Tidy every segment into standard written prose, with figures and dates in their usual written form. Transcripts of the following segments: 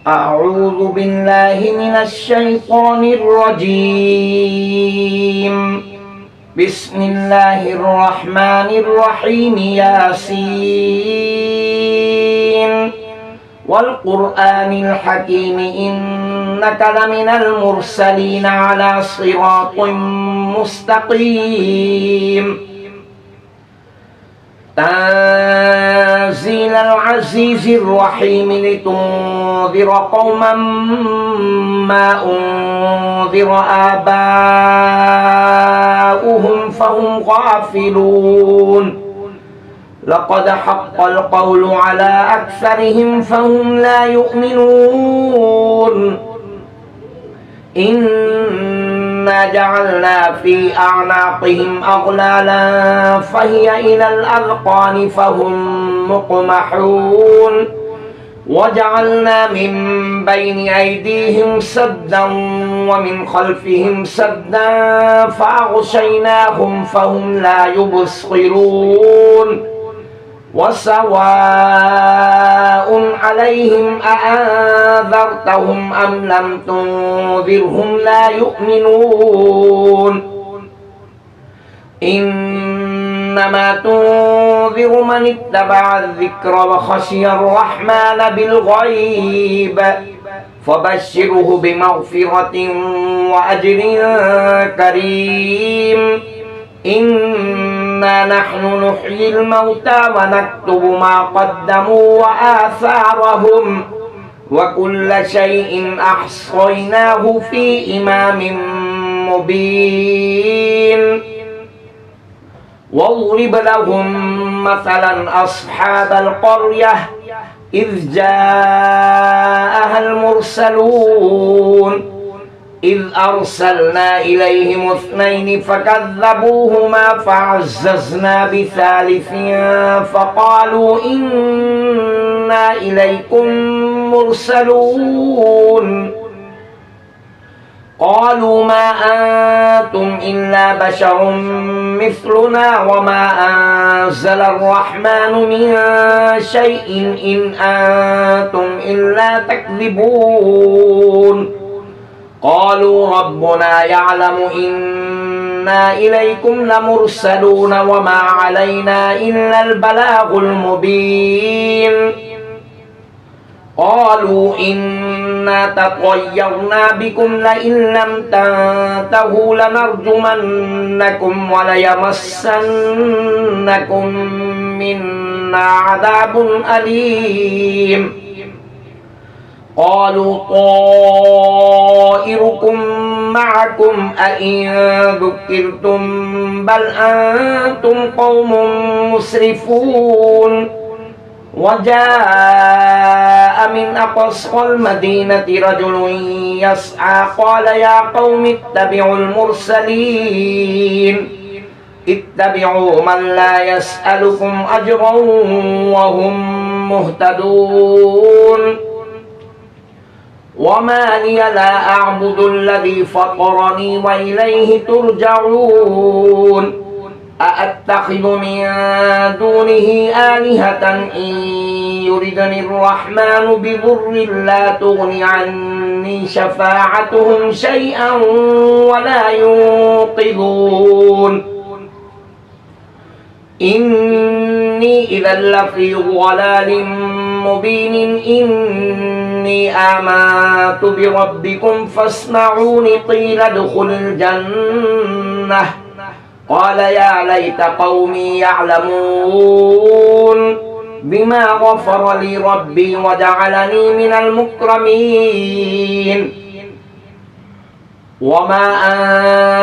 أعوذ بالله من الشيطان الرجيم. بسم الله الرحمن الرحيم. ياسين والقرآن الحكيم إنك لمن المرسلين على صراط مستقيم. تنزيل العزيز الرحيم لتنذر قوما ما أنذر آباؤهم فهم غافلون. لقد حق القول على أكثرهم فهم لا يؤمنون. إنا جعلنا في أعناقهم أغلالا فهي إلى الأذقان فهم مقمحون. وجعلنا من بين أيديهم سدا ومن خلفهم سدا فأغشيناهم فهم لا يبصرون. وسواء عليهم أأنذرتهم أم لم تنذرهم لا يؤمنون. إنما تنذر من اتبع الذكر وخشي الرحمن بالغيب فبشره بمغفرة وأجر كريم. إنا نحن نحيي الموتى ونكتب ما قدموا وآثارهم وكل شيء أحصيناه في إمام مبين. واضرب لهم مثلا أصحاب القرية إذ جاءها المرسلون إذ أرسلنا إليهم اثنين فكذبوهما فعززنا بثالث فقالوا إنا إليكم مرسلون. قالوا ما أنتم إلا بشر مثلنا وما أنزل الرحمن من شيء إن أنتم إلا تكذبون. قالوا ربنا يعلم إنا إليكم لمرسلون وما علينا إلا البلاغ المبين. قالوا إنا تطيرنا بكم لئن لم تنتهوا لنرجمنكم وليمسنكم منا عذاب أليم. قالوا طائركم معكم أئن ذكرتم بل أنتم قوم مسرفون. وجاء من أقصى المدينة رجل يسعى قال يا قوم اتبعوا المرسلين اتبعوا من لا يسألكم أجرا وهم مهتدون. وما لي لا أعبد الذي فطرني وإليه ترجعون. أأتخذ من دونه آلهة إن يردني الرحمن بضر لا تغن عني شفاعتهم شيئا ولا ينقذون. إني إذا لفي ضلال مبين. إني آمنت بربكم فاسمعون قيل ادخل الجنة. قال يا ليت قومي يعلمون بما غفر لي ربي وجعلني من المكرمين. وما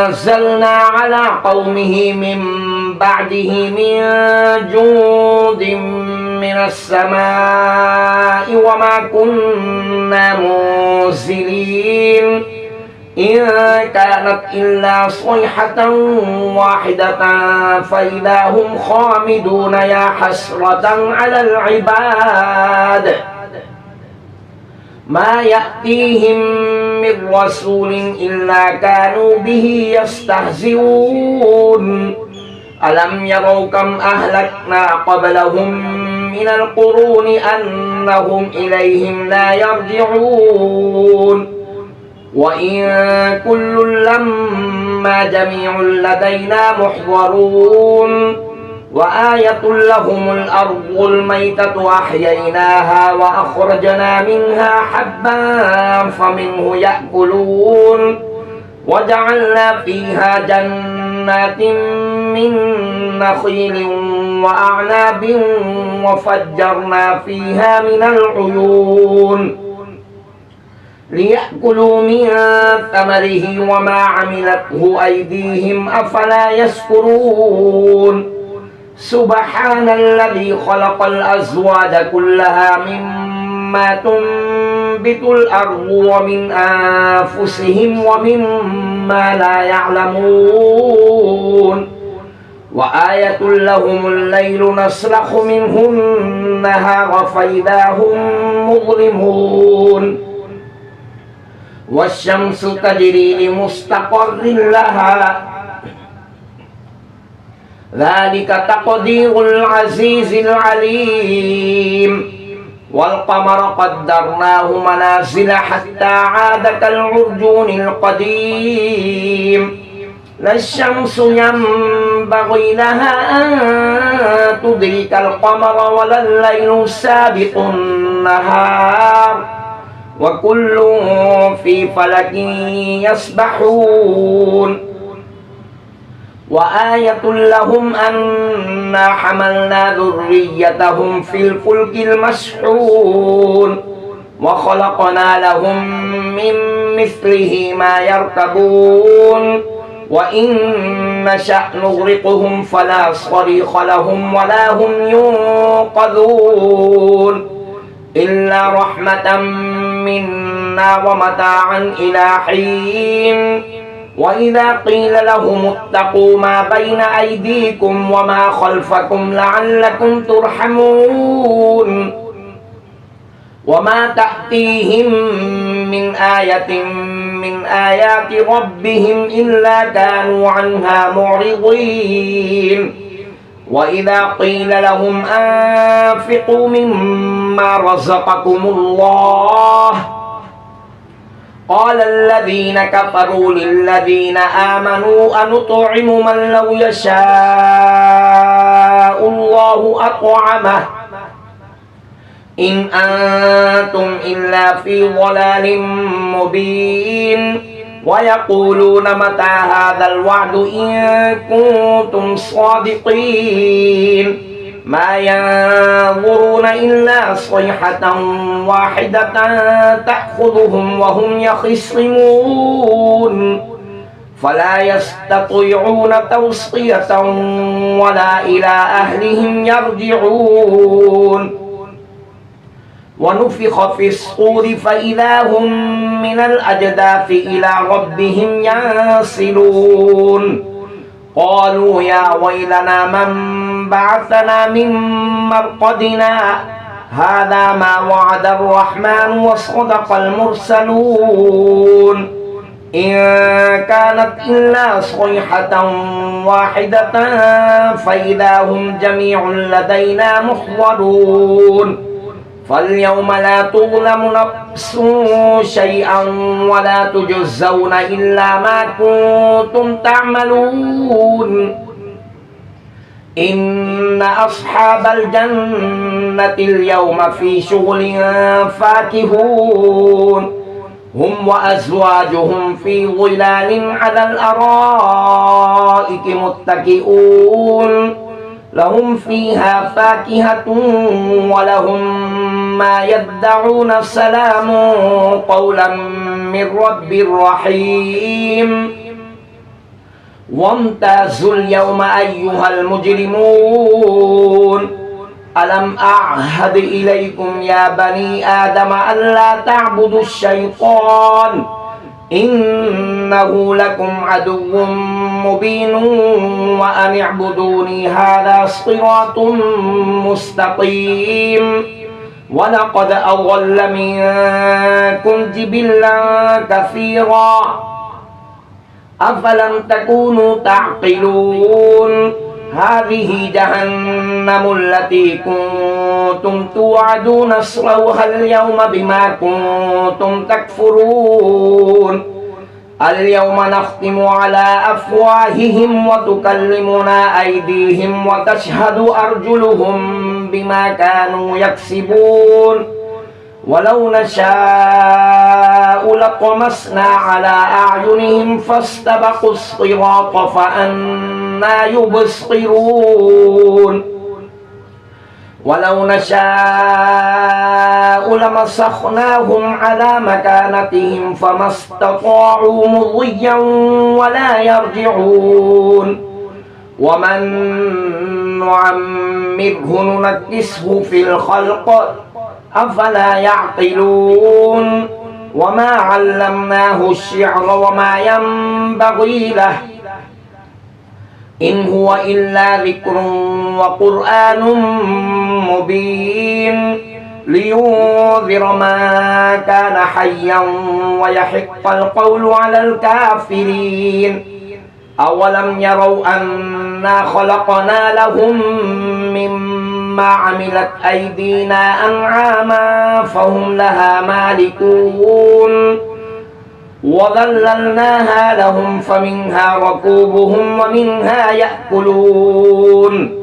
أنزلنا على قومه من بعده من جند من السماء وما كنا منزلين. إن كانت إلا صيحة واحدة فإذا هم خامدون. يا حسرة على العباد ما يأتيهم من رسول إلا كانوا به يستهزئون. ألم يروا كم أهلكنا قبلهم من القرون أنهم إليهم لا يرجعون وإن كل لما جميع لدينا محضرون وآية لهم الأرض الميتة أحييناها وأخرجنا منها حبا فمنه يأكلون وجعلنا فيها جنات من نخيل وأعناب وفجرنا فيها من العيون ليأكلوا من ثمره وما عملته أيديهم أفلا يشكرون سبحان الذي خلق الأزواج كلها مما تنبت الأرض ومن أنفسهم ومما لا يعلمون وآية لهم الليل نسلخ منه النهار فإذا هم مظلمون والشمس تجري لمستقر لها ذلك تقدير العزيز العليم والقمر قدرناه منازل حتى عاد كالعرجون القديم لا الشمس ينبغي لها أن تدرك القمر ولا الليل سابق النهار وكل في فلك يسبحون وآية لهم أنا حملنا ذريتهم في الفلك المشحون وخلقنا لهم من مثله ما يركبون وإن نشأ نغرقهم فلا صريخ لهم ولا هم ينقذون إلا رحمة منا ومتاعا إلى حين وإذا قيل لهم اتقوا ما بين أيديكم وما خلفكم لعلكم ترحمون وما تأتيهم من آية من آيات ربهم إلا كانوا عنها معرضين وإذا قيل لهم أنفقوا مما رزقكم الله قال الذين كفروا للذين آمنوا أنطعم من لو يشاء الله أطعمه إن أنتم إلا في ضلال مبين ويقولون متى هذا الوعد إن كنتم صادقين ما ينظرون إلا صيحة واحدة تأخذهم وهم يخصمون فلا يستطيعون توصية ولا إلى أهلهم يرجعون ونفخ في الصور فإذا هم من الأجداث إلى ربهم ينسلون قالوا يا ويلنا من بعثنا من مرقدنا هذا ما وعد الرحمن وصدق المرسلون إن كانت إلا صيحة واحدة فإذا هم جميع لدينا محضرون فاليوم لا تظلم نفس شيئا ولا تجزون إلا ما كنتم تعملون إن أصحاب الجنة اليوم في شغل فاكهون هم وأزواجهم في ظلال على الأرائك متكئون لهم فيها فاكهة ولهم ما يدعون سلام قولا من رب رحيم وامتازوا اليوم أيها المجرمون ألم أعهد إليكم يا بني آدم ألا تعبدوا الشيطان إنه لكم عدو مبين وأن اعبدوني هذا صراط مستقيم ولقد أضل منكم جبلا كثيرا أفلم تكونوا تعقلون هذه جهنم التي كنتم توعدون اصلوها اليوم بما كنتم تكفرون اليوم نختم على أفواههم وتكلمنا أيديهم وتشهد أرجلهم بما كانوا يكسبون ولو نشاء لطمسنا على أعينهم فاستبقوا الصراط فأنى يبصرون ولو نشاء لمسخناهم على مكانتهم فما استطاعوا مضيا ولا يرجعون ومن نعمره ننكسه في الخلق أفلا يعقلون وما علمناه الشعر وما ينبغي له إن هو إلا ذكر وقرآن مبين لينذر من كان حيا ويحق القول على الكافرين أولم يروا أنا خلقنا لهم مما عملت أيدينا أنعاما فهم لها مالكون وظللناها لهم فمنها ركوبهم ومنها يأكلون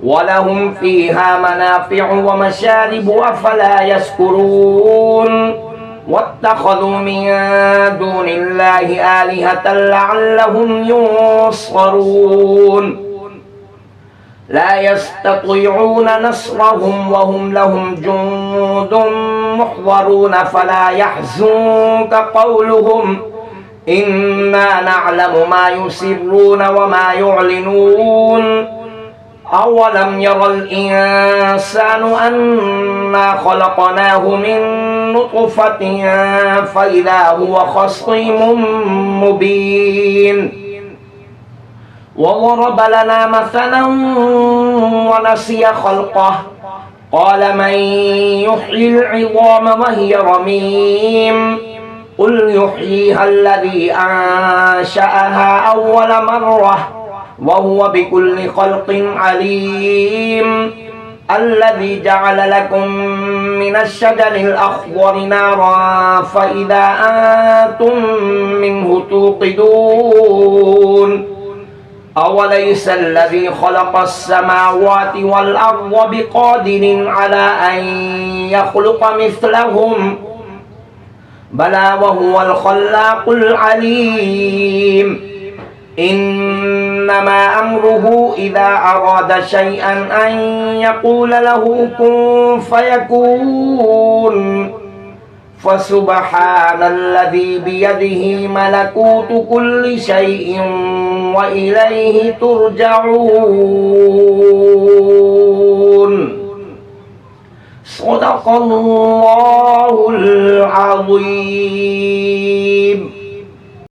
ولهم فيها منافع ومشارب أفلا يشكرون واتخذوا من دون الله آلهة لعلهم ينصرون لا يستطيعون نصرهم وهم لهم جند محضرون فلا يحزنك قولهم إنا نعلم ما يسرون وما يعلنون أولم يرى الإنسان أنا خلقناه من نطفة فإذا هو خصيم مبين وضرب لنا مثلا ونسي خلقه قال من يحيي العظام وهي رميم قل يحييها الذي أنشأها أول مرة وهو بكل خلق عليم الذي جعل لكم من الشجر الأخضر نارا فإذا أنتم منه توقدون أوليس الذي خلق السماوات والأرض بقادر على أن يخلق مثلهم بلى وهو الخلاق العليم إنما أمره إذا أراد شيئا أن يقول له كن فيكون فسبحان الذي بيده ملكوت كل شيء وإليه ترجعون صدق الله العظيم